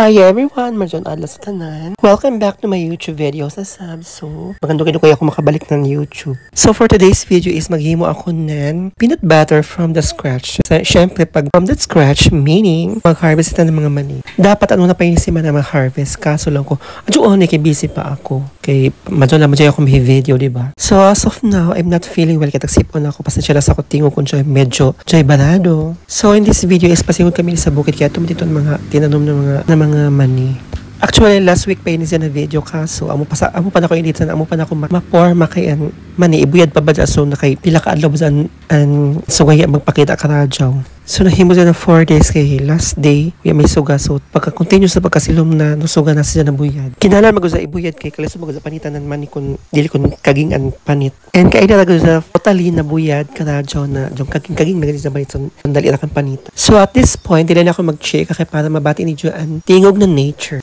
Hi everyone! Marjon Adla sa tanan. Welcome back to my YouTube video sa Sab. So, maganda kayo ako makabalik ng YouTube. So, for today's video is maghimo ako ng peanut butter from the scratch. So, syempre, pag from the scratch, meaning mag-harvest ito ng mga mani. Dapat ano na pa yung sima na mag-harvest. Kaso lang ko, adyo kay busy pa ako. Kay, madyo lang ako may video, diba? So, as of now, I'm not feeling well. Kitagsipon ako. Pasensya lang sa ako tingo kung siya medyo barado. So, in this video is pasingod kami sa bukid. Kaya tumutito mga tinanom ng mga mani. Actually, last week pa yun siya na video kaso amo pa na ko initan, amo pa na ko ma-forma kay an mani ibuyad pa ba dyan so na kay pila ka adlaw an sugaya magpakita ka radyaw. So nahimo siya na 4 days kay last day may suga so pagka-continue sa pagkasilom na nusuga na siya na buyad. Kinahanglan maguza ibuyad kay kaliso maguza panitan ng mani kun dili kun kaging an panit. And kay na sa totally na buyad ka radyaw na jong kaging na ganito sa banit so dali na kan panita. So at this point dili na ako mag-check kay para mabati ni Joan tingog na nature.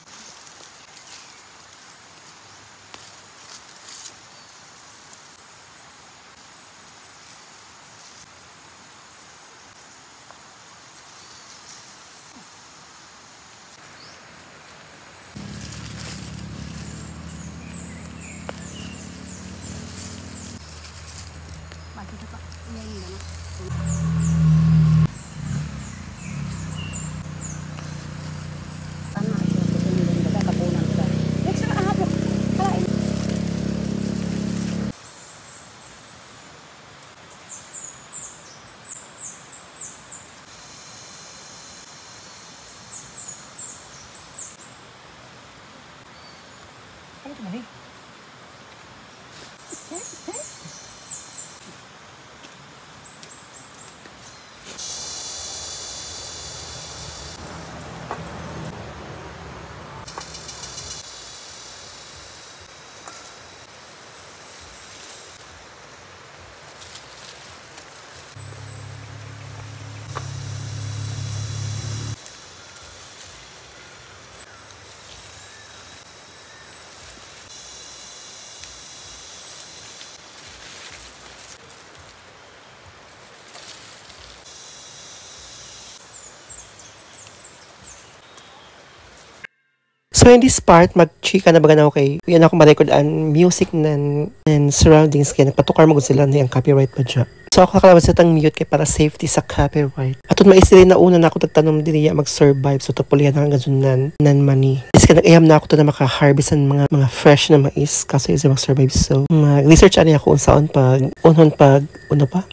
So in this part, mag-chika na baga na ako kay yan ako ma-record ang music and surroundings kaya nagpatukar mo sila na yung copyright pa dyan. So ako nakalabas sa tang mute kay para safety sa copyright. Atun maisili na una na ako tagtanom diri mag-survive so tupulihan na hanggang nan money. Is ka nag-ayam na ako to na maka-harvest ang mga fresh na mais kasi is mag-survive so mag-research ani ako unsaon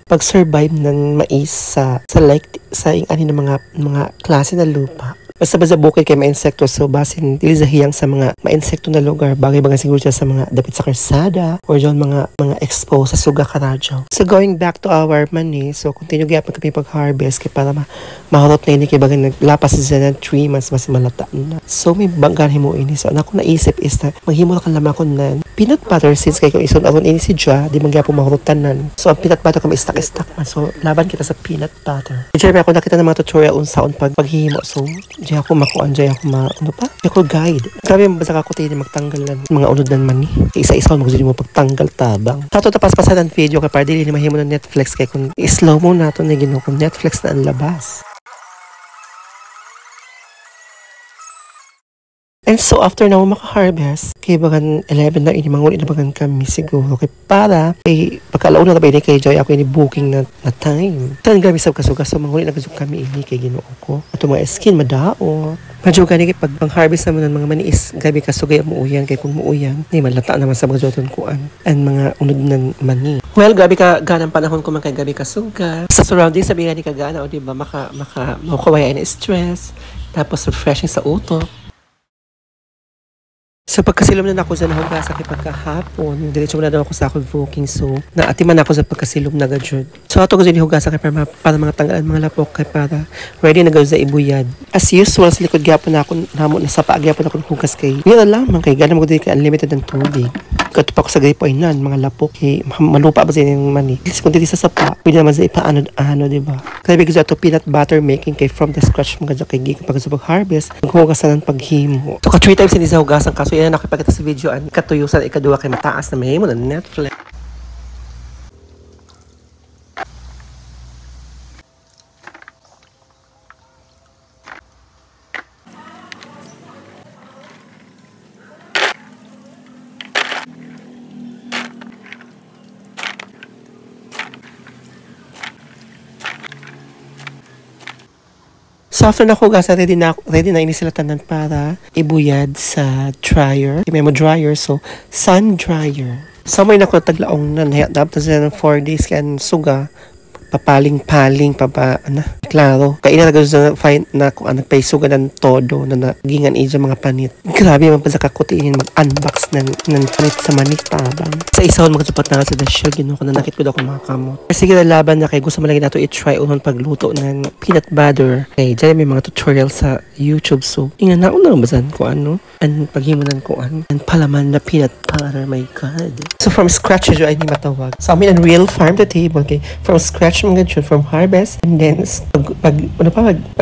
pag-survive ng mais sa ing ani ng mga klase na lupa. Basta ba sa bukid kay ma-insekto so basin dili hiyang sa mga ma-insekto na lugar bagay siguro siya sa mga dapit sa karsada or yon mga exposed sa suga karadyaw. So going back to our mani so continue gyapon kami pag-harvest kay para mahurot na ini kay bagay naglapas sa 3 months mas malata na. So may banggan himo ini so ako naisip is na maghimo ka lamang ko nan peanut butter since kay kung ison aron ini si Jua di man gyapon mahurutanan. So ang peanut butter kami stuck man so laban kita sa peanut butter. Diyan ako nakita ng mga tutorial unsaon paghimo so diyan ako guide. Grabe basta ako tayo magtanggal ng mga unod ng mani. Isa-isa mo gusto mo pagtanggal tabang. Tato tapos-pasan ang video kay para dili ni mahimo ng Netflix kay kung slow mo nato na gino kung Netflix na ang labas. And so after na maka-harvest, kay bagan 11 na ini mangulit na bagan kami siguro kay para kay pagkalaon na tabi ni kay Joy ako ini booking na time. Tan grabe sab kasuga so mangulit na kasug kami ini kay Ginoo ko. Ato mga skin madaot. Medyo gani kay pag pang-harvest naman ng mga maniis, grabe kasugay mo uyan kay kung muuyan, ni malata naman sa mga joton kuan and mga unod ng mani. Well, grabe ka ganang panahon ko man kay grabe kasuga. Sa surroundings sabi nga ni kagana o di ba makawaya ni stress tapos refreshing sa utok. So pagkasilom na ako sa nahugasa kay pagkahapon, diretso na daw ako sa ako booking so naatiman ako sa pagkasilom na gadjud. So ato ko sa hugasa kay para mga tanggalan mga lapok kay para ready na gawin sa ibuyad. As usual sa likod gyapon na ako namo na sa paagyapon ako hugas kay. Yun lamang kay ganam ko dili kay unlimited ng tubig. Kato pa ko sa gripo inan mga lapok kay malupa ba sa yung mani. Kasi kung dili sa sapa, pwede naman sa ipaano di ba? Kaya bigyan ato peanut butter making kay from the scratch mga kay gikan pag sa harvest, maghugasan ng paghimo. So ka 3 times hindi sa hugasan kaso yan nakipagkita sa video ang katuyusan ikaduha kay mataas na mahimo na Netflix. So after nakugasan, ready na ini sila tanan para ibuyad sa dryer. May mo dryer, so sun dryer. So may nako taglaong na dapat sila ng 4 days kan suga papaling-paling klaro kaya ina sa find na kung ano paisuga ng todo na nagingan iya mga panit. Grabe man pa sa kakutiin mag-unbox ng panit sa manik tabang sa isahon magkatupat na sa dasyo gino ko na nakit ko daw mga kamot. Sige na laban na kay gusto mo lagi nato i-try unang pagluto ng peanut butter. Kay dyan may mga tutorial sa YouTube, so inga na unang basan ko ano and paghimunan ko ano and palaman na peanut butter, my god. So from scratch yun ay ni matawag. So amin ang real farm to table kay from scratch mga yun from harvest and then pag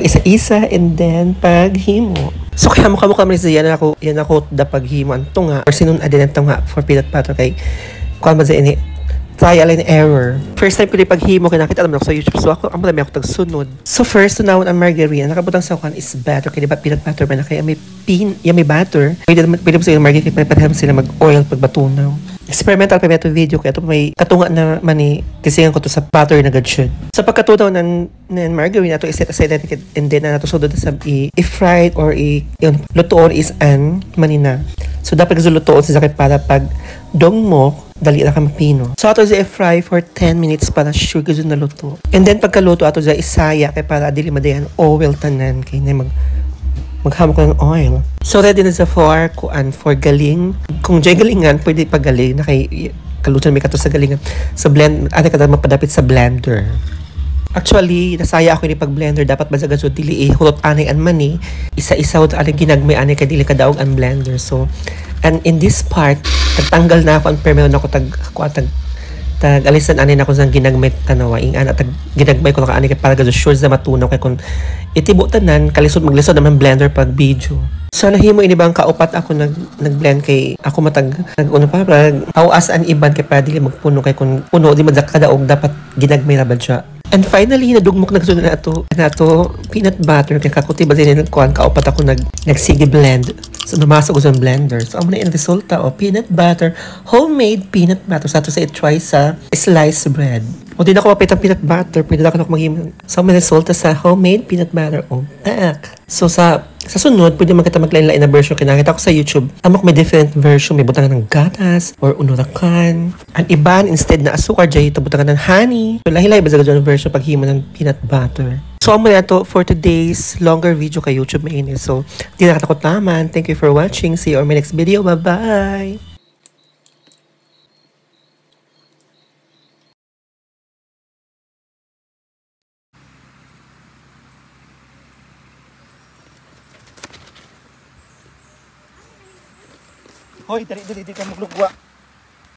isa-isa and then paghimo. So kaya mukha yan ako da paghimo ang tunga or sinun adin ang tunga for peanut butter kay kuha ba sa ini trial and error. First time ko di paghimo kaya nakita naman ako sa YouTube, so ako ang marami ako tagsunod. So first tunawon ang margarine nakabutang sa kuan is butter kaya diba peanut butter ba na kaya may butter pwede mo sa margarine kaya pwede sila mag oil pag batunaw. Experimental pa ito video kaya ito may katunga na mani tisingan ko to sa butter na gadsyon. Sa pagkatunaw ng margarine na ito iset aside and then na ito sudod sa i-fried or lutoon is an manina. So dapat lutoon sa sakit para pag dong mo dali na kang pino. So ato sa i-fry for 10 minutes para sure gud na luto. And then pagkaluto ato sa isaya kay para dili madayan oil tanan kay na maghamok ng oil. So ready na sa for galing. Kung dyan galingan, pwede pagaling na kay kalutan may kato sa galingan. Sa blend, ano ka mapadapit sa blender. Actually, nasaya ako ni pag-blender. Dapat ba sa gasod dili hulot anay an mani. Isa-isa hulot anay ginagmay anay ka dili kadaog ang blender. So, and in this part, nagtanggal na ako ang permeron ako alisan anay na ko sa ginagmay tanawa tag ginagmay ko na kaanay kay para gado sure sa matunaw kay kung itibo tanan kalisod maglisod naman blender pag video. So nahimo ini bang kaupat ako nag-blend kay ako matag nag-uno pa awas an iban kay para dili magpuno kay kung puno di man kadaog dapat ginagmay ra bad siya. And finally nadugmok na gud na ato peanut butter kay kakuti ba din kuan kaupat ako nagsige blend. So namasok ko sa blender. So amo na yung resulta peanut butter, homemade peanut butter. Sa ato sa i-try sa sliced bread. O di na ko mapit ang peanut butter, pwede na ako maghimon. So may resulta sa homemade peanut butter back. So sa sunod, pwede makita maglain-lain na version. Kinakita ko sa YouTube. Amok may different version. May butangan ng gatas or unurakan. Ang iban, instead na asukar, dyan ito butangan ng honey. So lahi-lahi ba sa ganyan version paghimo ng peanut butter. So amo na ito for today's longer video kay YouTube mainis. So di nakatakot naman. Thank you for watching. See you on my next video. Bye-bye! Hoy, dali ka maglugwa.